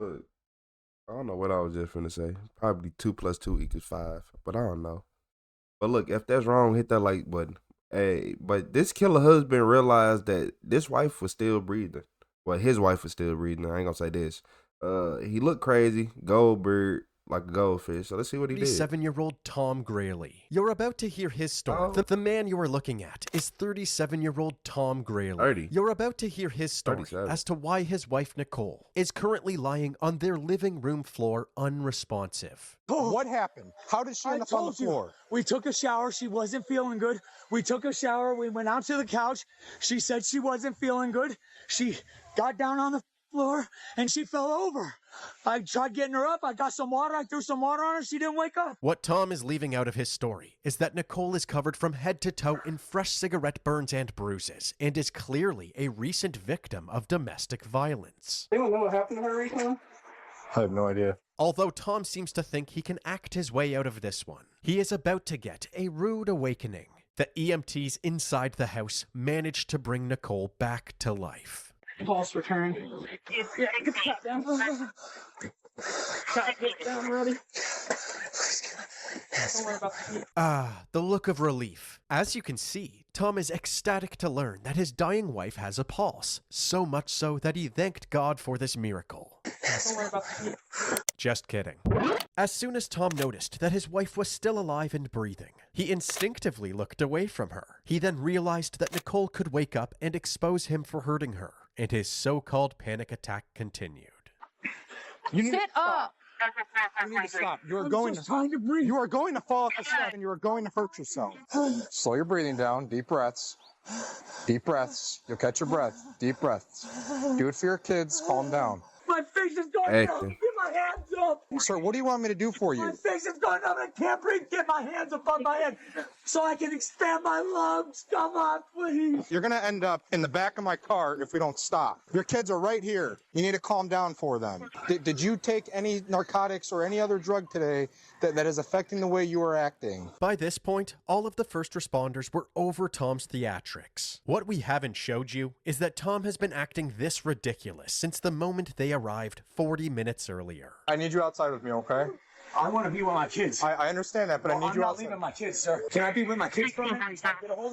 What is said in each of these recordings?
Look, I don't know what I was just finna say. Probably 2 + 2 = 5, but I don't know. But look, if that's wrong, hit that like button. Hey, but this killer husband realized that this wife was still breathing. Well, his wife was still breathing. I ain't gonna say this. He looked crazy, goldberg, like a goldfish. So let's see what he did. 37-year-old Tom Grayley. You're about to hear his story. The man you are looking at is 37-year-old Tom Grayley. 30. You're about to hear his story 37. as to why his wife Nicole is currently lying on their living room floor unresponsive. What happened? How did she end up on the floor? We took a shower. She wasn't feeling good. We took a shower. We went out to the couch. She said she wasn't feeling good. She got down on the floor and she fell over. I tried getting her up. I got some water. I threw some water on her. She didn't wake up. What Tom is leaving out of his story is that Nicole is covered from head to toe in fresh cigarette burns and bruises and is clearly a recent victim of domestic violence. Anyone know what happened to her recently? I have no idea. Although Tom seems to think he can act his way out of this one, he is about to get a rude awakening. The EMTs inside the house managed to bring Nicole back to life. Pulse return. Down, ready. Ah, the look of relief. As you can see, Tom is ecstatic to learn that his dying wife has a pulse, so much so that he thanked God for this miracle. Just kidding. As soon as Tom noticed that his wife was still alive and breathing, he instinctively looked away from her. He then realized that Nicole could wake up and expose him for hurting her, and his so-called panic attack continued. Sit up! You need to stop. You are going to trying to breathe. You are going to fall off the step and you are going to hurt yourself. Slow your breathing down. Deep breaths. Deep breaths. You'll catch your breath. Deep breaths. Do it for your kids. Calm down. My face is going numb. Get my hands up. Sir, what do you want me to do for My you? face is going numb. I can't breathe. Get my hands above my head so I can expand my lungs. Come on, please. You're going to end up in the back of my car if we don't stop. Your kids are right here. You need to calm down for them. Did you take any narcotics or any other drug today that is affecting the way you are acting? By this point, all of the first responders were over Tom's theatrics. What we haven't showed you is that Tom has been acting this ridiculous since the moment they arrived 40 minutes earlier. I need you outside with me, okay? I want to be with my kids. I understand that, but I need you outside. I'm not leaving my kids, sir. Can I be with my kids for a minute?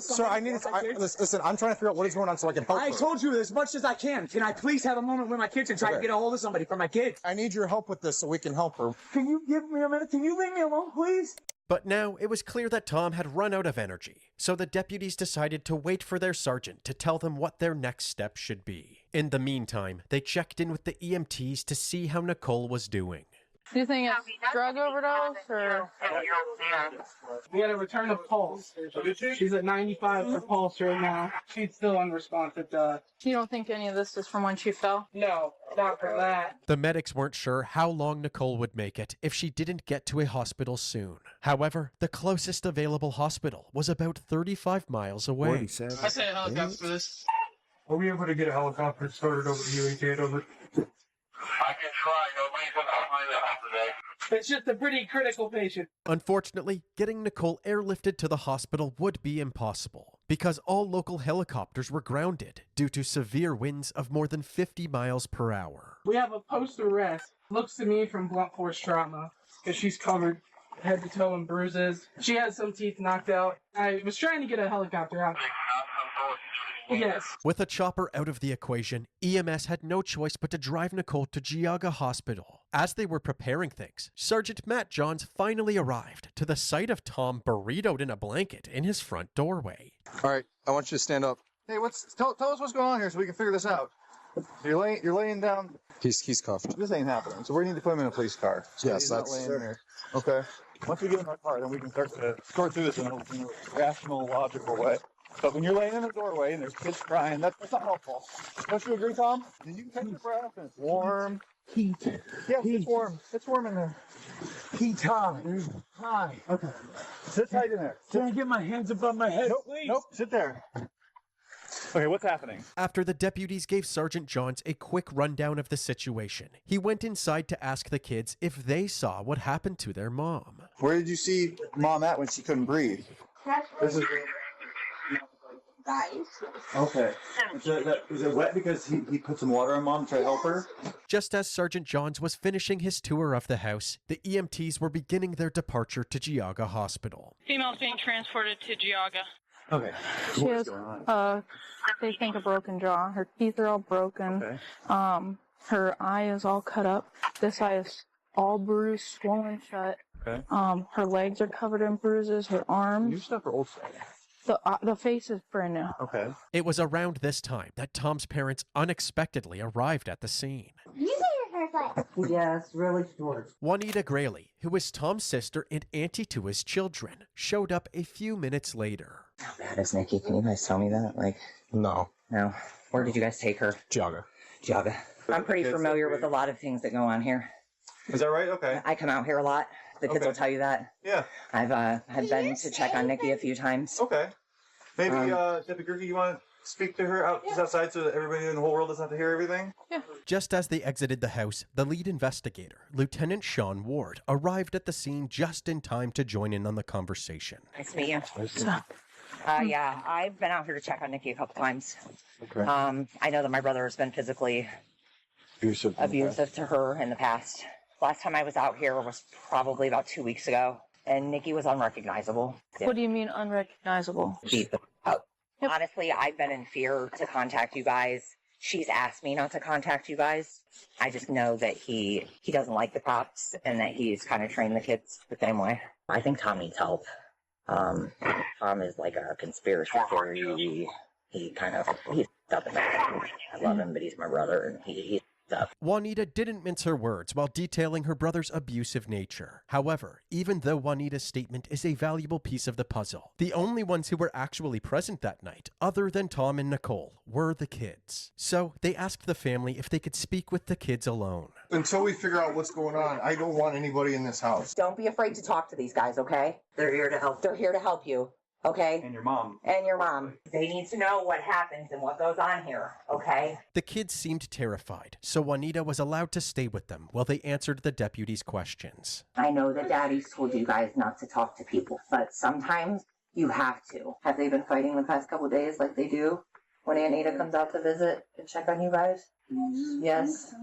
Sir, I need to... Listen, I'm trying to figure out what is going on so I can help I her. told you as much as I can. Can I please have a moment with my kids and try to get a hold of somebody for my kids? I need your help with this so we can help her. Can you give me a minute? Can you leave me alone, please? But now it was clear that Tom had run out of energy, so the deputies decided to wait for their sergeant to tell them what their next step should be. In the meantime, they checked in with the EMTs to see how Nicole was doing. Do you think it's drug overdose or? We had a return of pulse. She's at 95 for pulse right now. She's still unresponsive to us. You don't think any of this is from when she fell? No, not for that. The medics weren't sure how long Nicole would make it if she didn't get to a hospital soon. However, the closest available hospital was about 35 miles away. 47. I say a helicopter for this. Are we able to get a helicopter started over to UAT over? I can try. Nobody's going to find that today. It's just a pretty critical patient. Unfortunately, getting Nicole airlifted to the hospital would be impossible because all local helicopters were grounded due to severe winds of more than 50 miles per hour. We have a post-arrest. Looks to me from blunt force trauma because she's covered head to toe in bruises. She has some teeth knocked out. I was trying to get a helicopter out. Yes. With a chopper out of the equation, EMS had no choice but to drive Nicole to Geauga Hospital. As they were preparing things, Sergeant Matt Johns finally arrived to the sight of Tom burritoed in a blanket in his front doorway. All right, I want you to stand up. Hey, tell us what's going on here so we can figure this out. You're laying down. He's cuffed. This ain't happening. So we need to put him in a police car. So Yes, he's not that's... laying here. Okay. Once we get in our car, then we can start to sort through this in a rational, logical way. But when you're laying in the doorway and there's kids crying, that's not helpful. Don't you agree, Tom? You can catch your breath and it's warm. Heat. Yeah, it's warm. It's warm in there. Heat high. High. Okay. Sit tight in there. Can I get my hands above my head, please? Nope. Sit there. Okay, what's happening? After the deputies gave Sergeant Johns a quick rundown of the situation, he went inside to ask the kids if they saw what happened to their mom. Where did you see Mom at when she couldn't breathe? This is... guys. Okay. Is it wet because he put some water on Mom to help her? Just as Sergeant Johns was finishing his tour of the house, the EMTs were beginning their departure to Geauga Hospital. Female's being transported to Geauga. Okay. She has, they think a broken jaw. Her teeth are all broken. Okay. Her eye is all cut up. This eye is all bruised, swollen shut. Okay. Her legs are covered in bruises. Her arms. New stuff or old stuff? The face is brand new. Okay. It was around this time that Tom's parents unexpectedly arrived at the scene. Yes, really short. Juanita Grayley, who is Tom's sister and auntie to his children, showed up a few minutes later. How bad is Nikki? Can you guys tell me that? No. No. Where did you guys take her? Geauga. Geauga. I'm pretty familiar with a lot of things that go on here. Is that right? Okay. I come out here a lot. The kids will tell you that. Yeah. I've been to check on Nikki a few times. Okay. Maybe, Debbie Gerke, you want to speak to her outside so that everybody in the whole world doesn't have to hear everything? Yeah. Just as they exited the house, the lead investigator, Lieutenant Sean Ward, arrived at the scene just in time to join in on the conversation. Nice to meet you. Yeah, I've been out here to check on Nikki a couple times. Okay. I know that my brother has been physically abusive to her in the past. Last time I was out here was probably about 2 weeks ago, and Nikki was unrecognizable. What do you mean unrecognizable? Honestly, I've been in fear to contact you guys. She's asked me not to contact you guys. I just know that he doesn't like the cops and that he's kind of trained the kids the same way. I think Tom needs help. Tom is like a conspiracy theory. He's up in that. I love him, but he's my brother, and he's up. Juanita didn't mince her words while detailing her brother's abusive nature. However, even though Juanita's statement is a valuable piece of the puzzle, the only ones who were actually present that night, other than Tom and Nicole, were the kids. So they asked the family if they could speak with the kids alone. Until we figure out what's going on, I don't want anybody in this house. Don't be afraid to talk to these guys, okay? They're here to help. They're here to help you, okay? And your mom. And your mom. They need to know what happens and what goes on here, okay? The kids seemed terrified, so Juanita was allowed to stay with them while they answered the deputy's questions. I know that Daddy's told you guys not to talk to people, but sometimes you have to. Have they been fighting the past couple days like they do when Aunt Nita comes out to visit and check on you guys? Yes?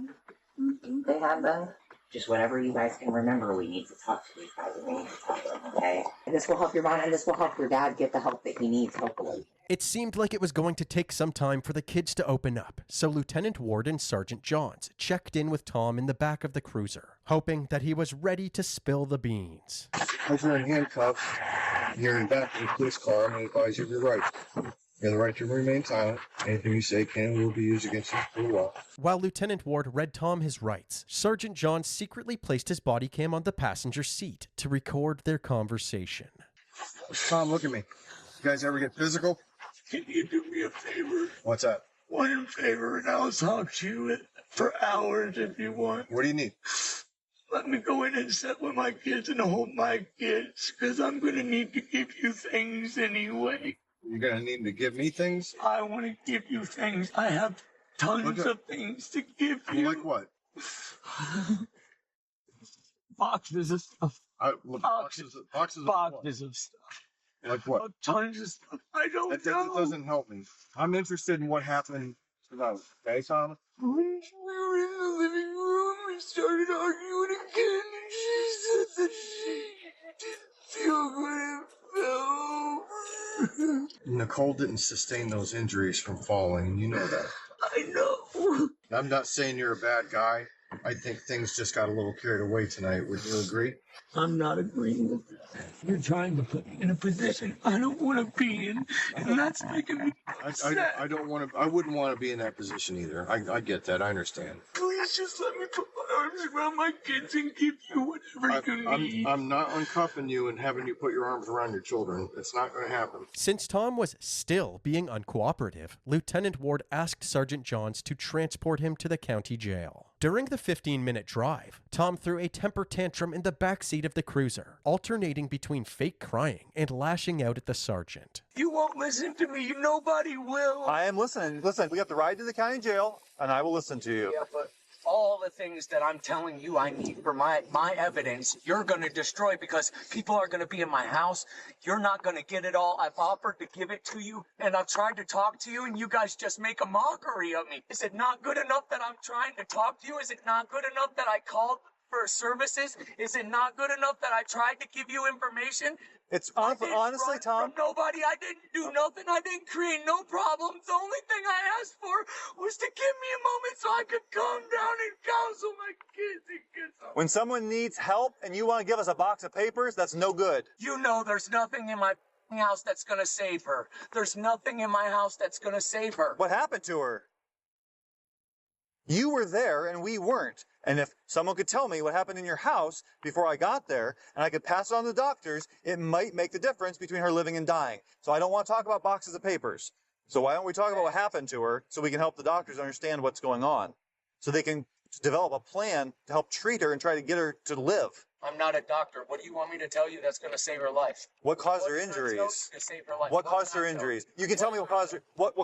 They have been? Just whenever you guys can remember, we need to talk to these guys and we need to talk to them, okay? This will help your mom and this will help your dad get the help that he needs, hopefully. It seemed like it was going to take some time for the kids to open up, so Lieutenant Ward and Sergeant Johns checked in with Tom in the back of the cruiser, hoping that he was ready to spill the beans. If you're in handcuffs, you're in the back of the police car, I'm going to advise you of your rights. You have the right to remain silent. Anything you say can and will be used against you for the law. While Lieutenant Ward read Tom his rights, Sergeant Johns secretly placed his body cam on the passenger seat to record their conversation. Tom, look at me. You guys ever get physical? Can you do me a favor? What's that? One favor, and I'll talk to you for hours if you want. What do you need? Let me go in and sit with my kids and hold my kids, because I'm going to need to give you things anyway. You're going to need to give me things? I want to give you things. I have tons of things to give you. Like what? Boxes of stuff. Boxes of stuff. Like what? Tons of stuff. I don't know. That doesn't help me. I'm interested in what happened tonight. Okay, Tom? We were in the living room and started arguing again, and she said that she didn't feel good and fell over. Nicole didn't sustain those injuries from falling. You know that. I know. I'm not saying you're a bad guy. I think things just got a little carried away tonight. Would you agree? I'm not agreeing with that. You're trying to put me in a position I don't want to be in, and that's making me upset. I don't want to. I wouldn't want to be in that position either. I get that. I understand. Please just let me put my arms around my kids and give you whatever you need. I'm not uncuffing you and having you put your arms around your children. It's not going to happen. Since Tom was still being uncooperative, Lieutenant Ward asked Sergeant Johns to transport him to the county jail. During the 15-minute drive, Tom threw a temper tantrum in the backseat of the cruiser, alternating between fake crying and lashing out at the sergeant. You won't listen to me. Nobody will. I am listening. Listen, we have to ride to the county jail, and I will listen to you. Yeah, but all the things that I'm telling you I need for my evidence, you're going to destroy because people are going to be in my house. You're not going to get it all. I've offered to give it to you, and I've tried to talk to you, and you guys just make a mockery of me. Is it not good enough that I'm trying to talk to you? Is it not good enough that I called for services? Is it not good enough that I tried to give you information? It's honestly, Tom. From nobody. I didn't do nothing. I didn't create no problems. The only thing I asked for was to give me a moment so I could calm down and counsel my kids and get some. When someone needs help and you want to give us a box of papers, that's no good. You know there's nothing in my house that's going to save her. There's nothing in my house that's going to save her. What happened to her? You were there and we weren't. And if someone could tell me what happened in your house before I got there and I could pass it on to the doctors, it might make the difference between her living and dying. So I don't want to talk about boxes of papers. So why don't we talk about what happened to her so we can help the doctors understand what's going on? So they can develop a plan to help treat her and try to get her to live. I'm not a doctor. What do you want me to tell you that's going to save her life? What caused her injuries? To save her life? What caused her injuries? You can tell me what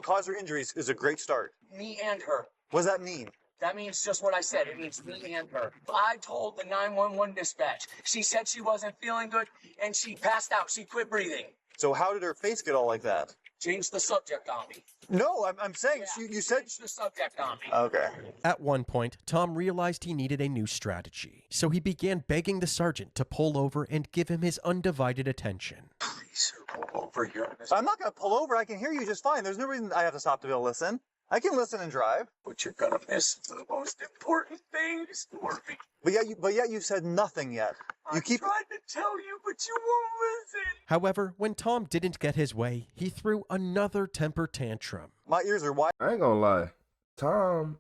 caused her injuries is a great start. Me and her. What does that mean? That means just what I said. It means me and her. I told the 911 dispatch. She said she wasn't feeling good, and she passed out. She quit breathing. So how did her face get all like that? Change the subject on me. No, I'm saying you said... Change the subject on me. Okay. At one point, Tom realized he needed a new strategy, so he began begging the sergeant to pull over and give him his undivided attention. Please, pull over here. I'm not going to pull over. I can hear you just fine. There's no reason I have to stop to be able to listen. I can listen and drive. But you're gonna miss the most important things for me. But yet you said nothing yet. I tried to tell you, but you won't listen. However, when Tom didn't get his way, he threw another temper tantrum. My ears are wide. I ain't gonna lie. Tom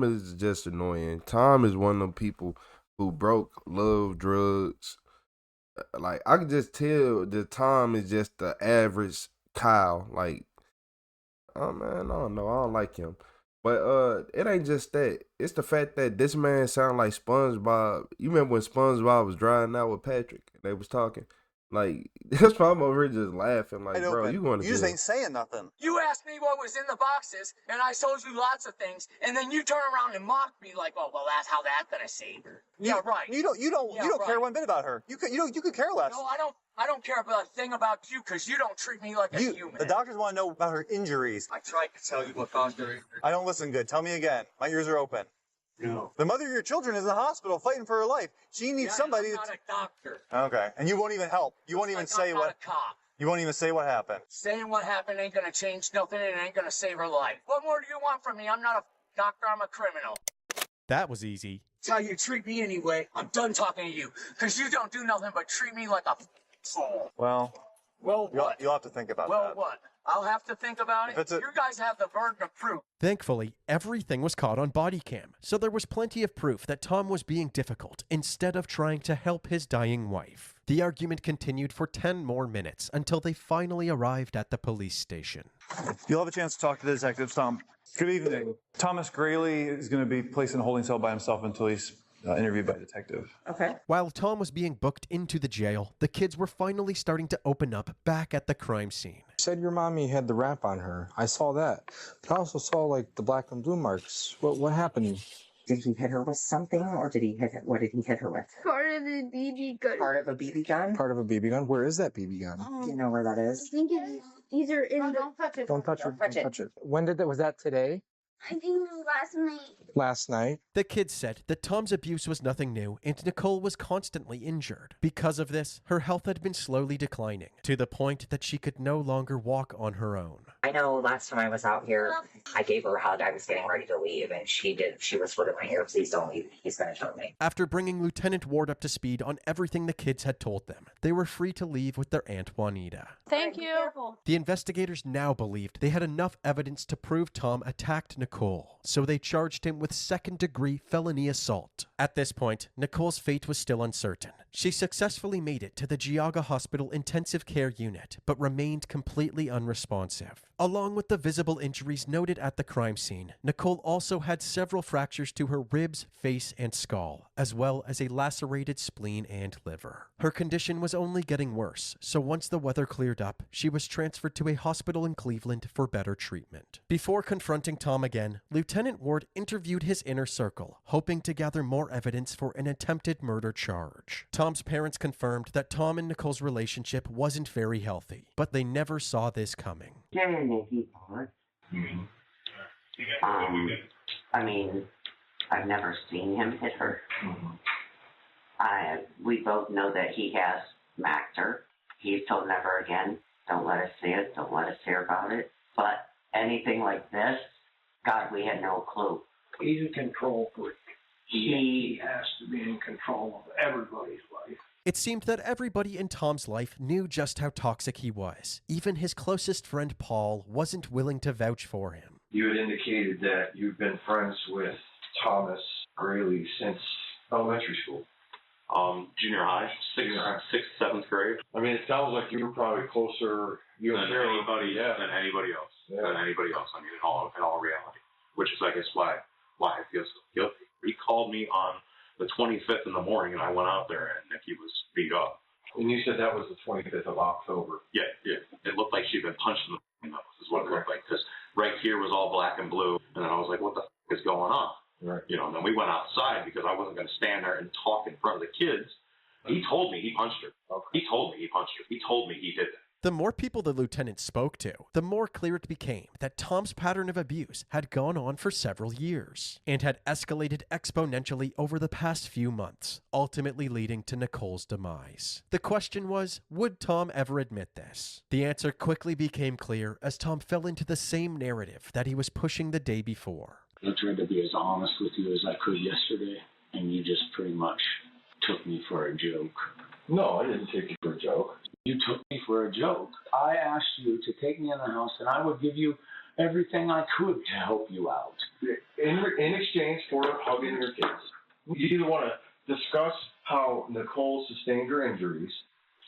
is just annoying. Tom is one of them people who broke, love drugs. Like, I could just tell that Tom is just the average Kyle. Like, oh man, I don't know. I don't like him. But it ain't just that. It's the fact that this man sound like SpongeBob. You remember when SpongeBob was driving out with Patrick and they was talking? Like, that's why I'm over here just laughing. Like, bro, you going to You just ain't saying nothing. You asked me what was in the boxes, and I told you lots of things, and then you turn around and mock me like, oh, well, that's how that's gonna save her. Yeah, right. You don't care one bit about her. You could care less. No, I don't care about a thing about you because you don't treat me like a human. The doctors want to know about her injuries. I tried to tell you what caused her injuries. I don't listen good. Tell me again. My ears are open. No. The mother of your children is in the hospital fighting for her life. She needs somebody. I'm not a doctor. Okay, and you won't even help. You won't even say what. A cop. You won't even say what happened. Saying what happened ain't gonna change nothing, and it ain't gonna save her life. What more do you want from me? I'm not a doctor. I'm a criminal. That was easy. That's how you treat me anyway. I'm done talking to you because you don't do nothing but treat me like a fool. Well, what? You'll have to think about that. Well, what? I'll have to think about it. You guys have the burden of proof. Thankfully, everything was caught on body cam, so there was plenty of proof that Tom was being difficult instead of trying to help his dying wife. The argument continued for 10 more minutes until they finally arrived at the police station. You'll have a chance to talk to the detectives, Tom. Good evening. Thomas Grayley is going to be placed in a holding cell by himself until he's interviewed by a detective. Okay. While Tom was being booked into the jail, the kids were finally starting to open up back at the crime scene. You said your mommy had the wrap on her. I saw that. But I also saw, like, the black and blue marks. What happened? Did he hit her with something, or did he hit her? What did he hit her with? Part of the BB gun. Part of a BB gun? Part of a BB gun? Where is that BB gun? Do you know where that I is? think these are in the... Don't touch it. Don't touch it. When did that? Was that today? I think it was last night. Last night? The kids said that Tom's abuse was nothing new and Nicole was constantly injured. Because of this, her health had been slowly declining, to the point that she could no longer walk on her own. I know last time I was out here, I gave her a hug. I was getting ready to leave, and she whispered in my ear, "Please don't leave. He's going to show me." After bringing Lieutenant Ward up to speed on everything the kids had told them, they were free to leave with their Aunt Juanita. Thank you. The investigators now believed they had enough evidence to prove Tom attacked Nicole, so they charged him with second-degree felony assault. At this point, Nicole's fate was still uncertain. She successfully made it to the Geauga Hospital intensive care unit, but remained completely unresponsive. Along with the visible injuries noted at the crime scene, Nicole also had several fractures to her ribs, face, and skull, as well as a lacerated spleen and liver. Her condition was only getting worse, so once the weather cleared up, she was transferred to a hospital in Cleveland for better treatment. Before confronting Tom again, Lieutenant Ward interviewed his inner circle, hoping to gather more evidence for an attempted murder charge. Tom's parents confirmed that Tom and Nicole's relationship wasn't very healthy, but they never saw this coming. I mean, I've never seen him hit her. We both know that he has smacked her. He's told never again, don't let us see it, don't let us hear about it. But anything like this, God, we had no clue. He's a control freak. He has to be in control of everybody's life. It seemed that everybody in Tom's life knew just how toxic he was. Even his closest friend Paul wasn't willing to vouch for him. You had indicated that you've been friends with Thomas Grayley since elementary school. Junior high, sixth, seventh grade. I mean, it sounds like you were probably closer than anybody else. Than anybody else. I mean, in all reality, which is, I guess, why I feel so guilty. He called me on the 25th in the morning, and I went out there, and Nikki was beat up. And you said that was the 25th of October. Yeah. It looked like she'd been punched in the nose, is what it looked like. Because right here was all black and blue, and then I was like, what the is going on? Right. And then we went outside because I wasn't going to stand there and talk in front of the kids. He told me he punched her. Okay. He told me he punched her. He told me he did that. The more people the lieutenant spoke to, the more clear it became that Tom's pattern of abuse had gone on for several years and had escalated exponentially over the past few months, ultimately leading to Nicole's demise. The question was, would Tom ever admit this? The answer quickly became clear as Tom fell into the same narrative that he was pushing the day before. I tried to be as honest with you as I could yesterday, and you just pretty much took me for a joke. No, I didn't take you for a joke. You took me for a joke. I asked you to take me in the house, and I would give you everything I could to help you out. In exchange for hugging your kids. You either want to discuss how Nicole sustained her injuries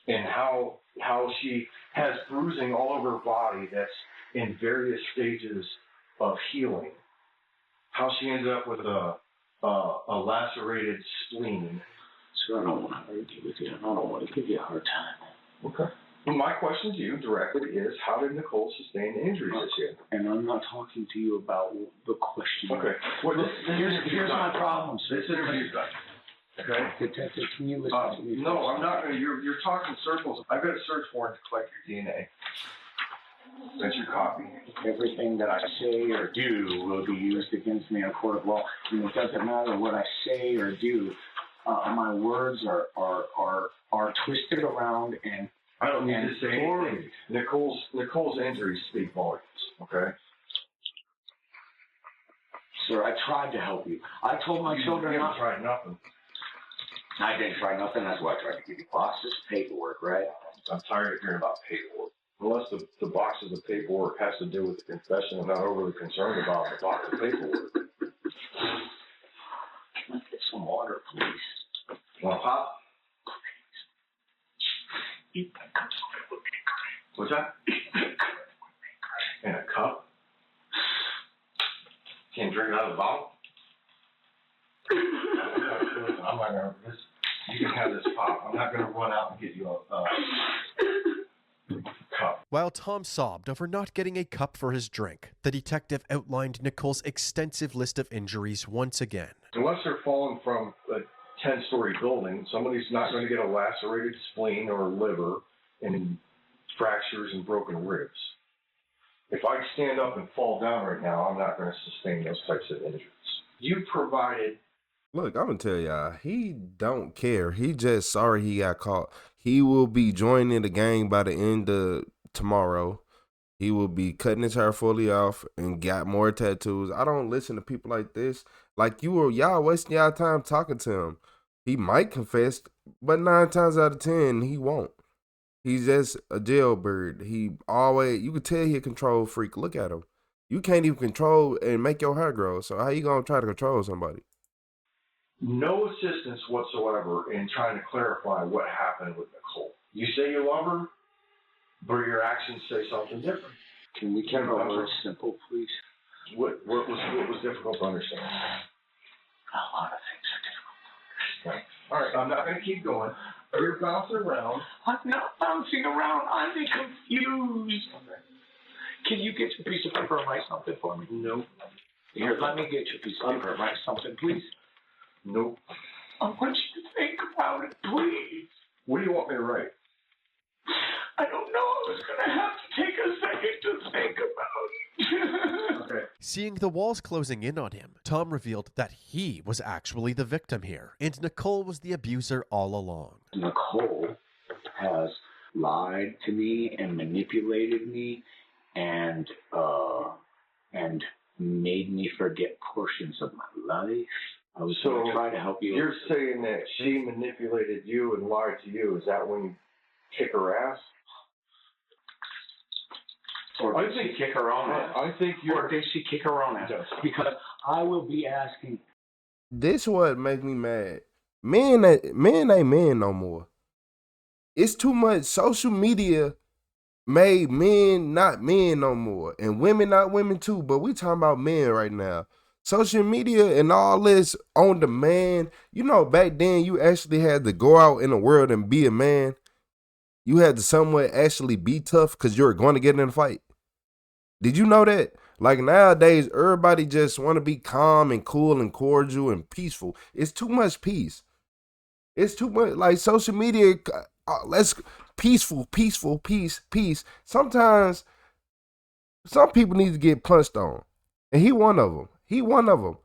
and how she has bruising all over her body that's in various stages of healing. How she ended up with a lacerated spleen. Sir, I don't want to argue with you. I don't want to give you a hard time. Okay. Well, my question to you directly is, how did Nicole sustain the injuries this year? And I'm not talking to you about the question. Okay. Well, here's my problem, sir. This interview's done. Okay. Detective, can you listen to me? No, I'm not going to. You're talking circles. I've got a search warrant to collect your DNA. That's your copy. Everything that I say or do will be used against me in a court of law. And it doesn't matter what I say or do. My words are twisted around and I don't need to say anything. Nicole's injuries speak volumes. Okay. Sir, I tried to help you. I told my children not. You tried nothing. I didn't try nothing. That's why I tried to give you boxes of paperwork, right? I'm tired of hearing about paperwork. Unless the boxes of paperwork has to do with the confession, I'm not overly concerned about the box of paperwork. Can I get some water, please? Want pop? Eat that cup would be great. What's that? In a cup? Can't drink it out of the bottle? I'm not gonna. You can have this pop. I'm not gonna run out and get you a cup. While Tom sobbed over not getting a cup for his drink, the detective outlined Nicole's extensive list of injuries once again. Unless they're falling from a 10-story building, somebody's not going to get a lacerated spleen or liver and fractures and broken ribs. If I stand up and fall down right now, I'm not going to sustain those types of injuries. You provided. Look, I'm going to tell y'all, he don't care. He just sorry he got caught. He will be joining the gang by the end of tomorrow. He will be cutting his hair fully off and got more tattoos. I don't listen to people like this. Like y'all wasting y'all time talking to him. He might confess, but 9 times out of 10, he won't. He's just a jailbird. You can tell he a control freak. Look at him. You can't even control and make your hair grow. So how you going to try to control somebody? no assistance whatsoever in trying to clarify what happened with Nicole. You say you love her, but your actions say something different. Can we keep our words simple, please? What was difficult to understand? A lot of things are difficult. Right. All right, I'm not going to keep going. You're bouncing around. I'm not bouncing around. I'm confused. Okay. Can you get your piece of paper and write something for me? Nope. Here, let me get your piece of paper and write something, please. Nope. I want you to think about it, please. What do you want me to write? I don't know. I was going to have to take a second to think about it. Okay. Seeing the walls closing in on him, Tom revealed that he was actually the victim here, and Nicole was the abuser all along. Nicole has lied to me and manipulated me and made me forget portions of my life. I was going to try to help you. You're saying that she manipulated you and lied to you. Is that when you kick her ass? Or did she kick her own ass? I think Or did she kick her own ass? Because I will be asking. This what make me mad. Men ain't men no more. It's too much. Social media made men not men no more, and women not women too. But we talking about men right now. Social media and all this on demand. You know, back then you actually had to go out in the world and be a man. You had to somewhat actually be tough because you were going to get in a fight. Did you know that? Like nowadays, everybody just want to be calm and cool and cordial and peaceful. It's too much peace. It's too much. Like social media, let's peaceful, peace. Sometimes some people need to get punched on, and he one of them.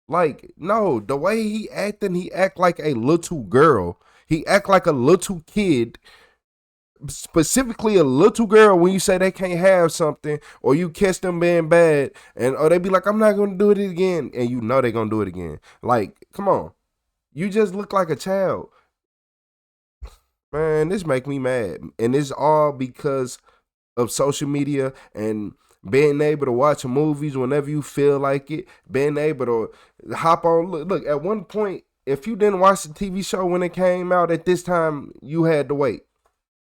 Like no, the way he act like a little girl. He act like a little kid. Specifically a little girl when you say they can't have something or you catch them being bad or they be like, I'm not gonna do it again, and you know they're gonna do it again. Like, come on. You just look like a child. Man, this make me mad. And it's all because of social media and being able to watch movies whenever you feel like it, being able to hop on. Look, at one point, if you didn't watch the TV show when it came out at this time, you had to wait.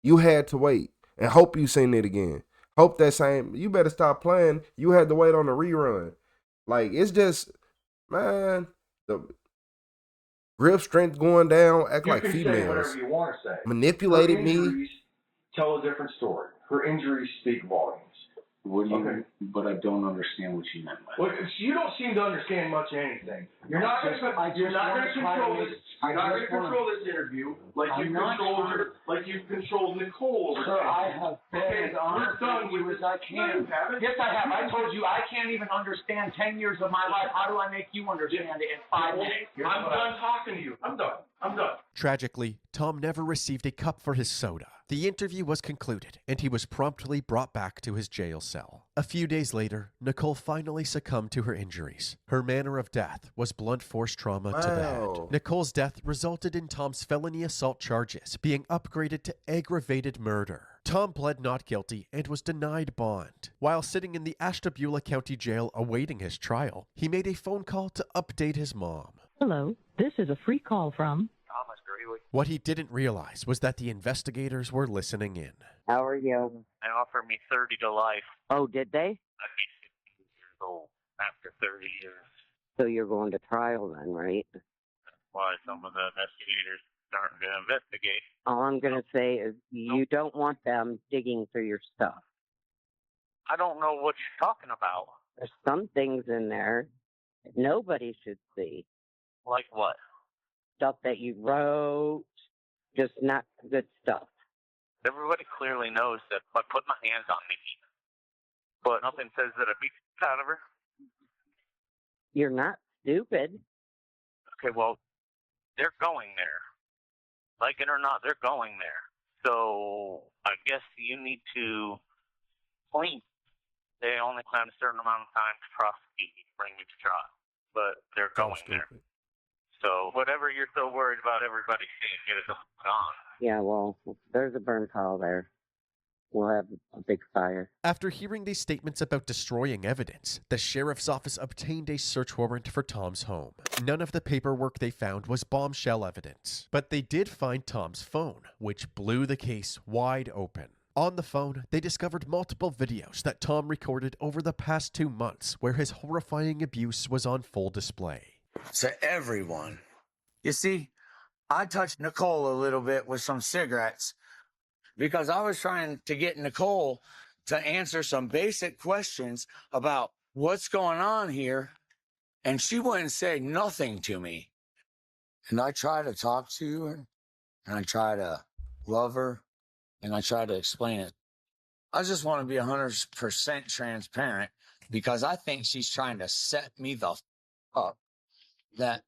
You had to wait and hope you seen it again. Hope that same, you better stop playing. You had to wait on the rerun. Like, it's just, man, the grip strength going down, act You like can females. say whatever you want to say. Manipulated Her me. injuries tell a different story. Her injuries speak volumes. What do you? But I don't understand what you meant by that. Well, you don't seem to understand much of anything. You're not going to control this. You're not going to control this interview like you've controlled Nicole over Sir, there. I have been as honest with you as I can. Yes, I have. I told you I can't even understand 10 years of my life. How do I make you understand it in 5 minutes? I'm done talking to you. I'm done. Tragically, Tom never received a cup for his soda. The interview was concluded, and he was promptly brought back to his jail cell. A few days later, Nicole finally succumbed to her injuries. Her manner of death was blunt force trauma to the head. Nicole's death resulted in Tom's felony assault charges being upgraded to aggravated murder. Tom pled not guilty and was denied bond. While sitting in the Ashtabula County Jail awaiting his trial, he made a phone call to update his mom. Hello, this is a free call from Thomas Greeley. What he didn't realize was that the investigators were listening in. How are you? They offered me 30 to life. Oh, did they? I'd be 60 years old after 30 years. So you're going to trial then, right? That's why some of the investigators starting to investigate. All I'm going to say is you don't want them digging through your stuff. I don't know what you're talking about. There's some things in there that nobody should see. Like what? Stuff that you wrote, just not good stuff. Everybody clearly knows that I put my hands on Nikki, but nothing says that I beat the shit out of her. You're not stupid. Okay, well, they're going there. Like it or not, they're going there. So I guess you need to clean. They only plan a certain amount of time to prosecute you, bring you to trial, but they're going there. So whatever you're so worried about everybody seeing, get it on. Yeah, well, there's a burn pile there. we'll have a big fire. After hearing these statements about destroying evidence, the sheriff's office obtained a search warrant for Tom's home. None of the paperwork they found was bombshell evidence, but they did find Tom's phone, which blew the case wide open. On the phone, they discovered multiple videos that Tom recorded over the past 2 months where his horrifying abuse was on full display. To everyone. You see, I touched Nicole a little bit with some cigarettes because I was trying to get Nicole to answer some basic questions about what's going on here, and she wouldn't say nothing to me. And I try to talk to her, and I try to love her, and I try to explain it. I just want to be 100% transparent because I think she's trying to set me the up. That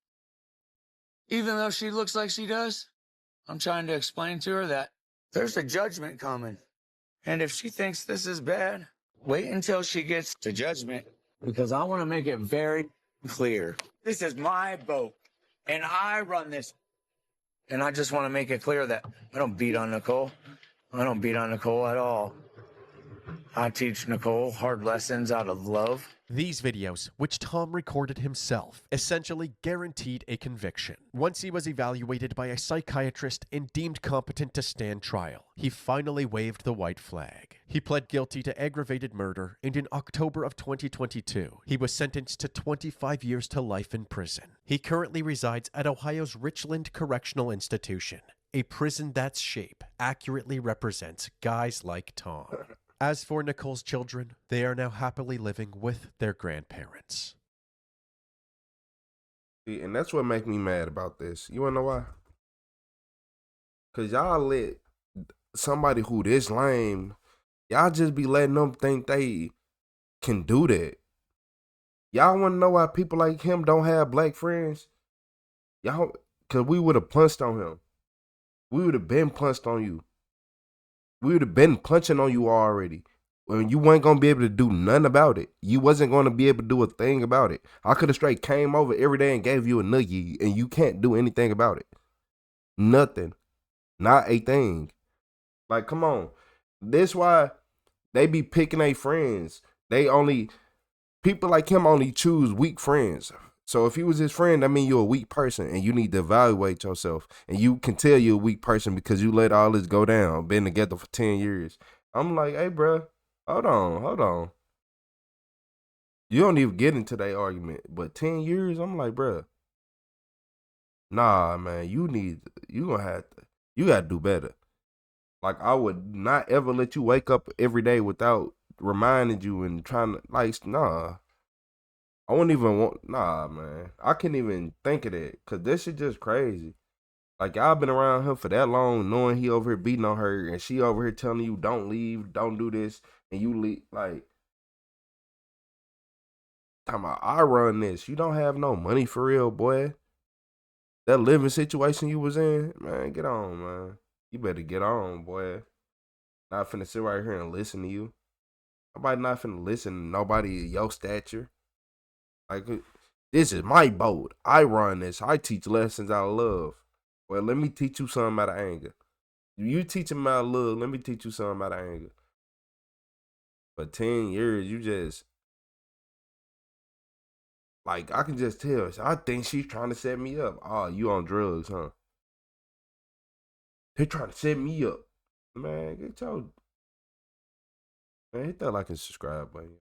even though she looks like she does, I'm trying to explain to her that there's a judgment coming. And if she thinks this is bad, wait until she gets to judgment, because I want to make it very clear. This is my boat, and I run this. And I just want to make it clear that I don't beat on Nicole. I don't beat on Nicole at all. I teach Nicole hard lessons out of love. These videos, which Tom recorded himself, essentially guaranteed a conviction. Once he was evaluated by a psychiatrist and deemed competent to stand trial, he finally waved the white flag. He pled guilty to aggravated murder, and in October of 2022, he was sentenced to 25 years to life in prison. He currently resides at Ohio's Richland Correctional Institution, a prison that's shape accurately represents guys like Tom. As for Nicole's children, they are now happily living with their grandparents. See, and that's what make me mad about this. You wanna know why? Cause y'all let somebody who this lame, y'all just be letting them think they can do that. Y'all wanna know why people like him don't have black friends? Y'all, cause we would have punched on him. We would have been punched on you. We would have been punching on you already. When you weren't going to be able to do nothing about it. You wasn't going to be able to do a thing about it. I could have straight came over every day and gave you a nuggie, and you can't do anything about it. Nothing. Not a thing. Like, come on. This why they be picking their friends. People like him only choose weak friends. So if he was his friend, that means you're a weak person and you need to evaluate yourself. And you can tell you're a weak person because you let all this go down. Been together for 10 years. I'm like, hey, bro, hold on. You don't even get into that argument. But 10 years, I'm like, bro, nah, man, you gotta do better. Like, I would not ever let you wake up every day without reminding you and trying to, like, nah. I wouldn't even nah, man. I can't even think of that, because this shit just crazy. Like, y'all been around him for that long, knowing he over here beating on her, and she over here telling you, don't leave, don't do this, and you leave. Like, talking about, I run this. You don't have no money for real, boy. That living situation you was in, man, get on, man. You better get on, boy. Not finna sit right here and listen to you. Nobody not finna listen to nobody of your stature. Like, this is my boat. I run this. I teach lessons out of love. Well, let me teach you something out of anger. You teach him out of love. Let me teach you something out of anger. For 10 years, you just, like, I can just tell. I think she's trying to set me up. Oh, you on drugs, huh? They trying to set me up. Man, get your, man, hit that like and subscribe button.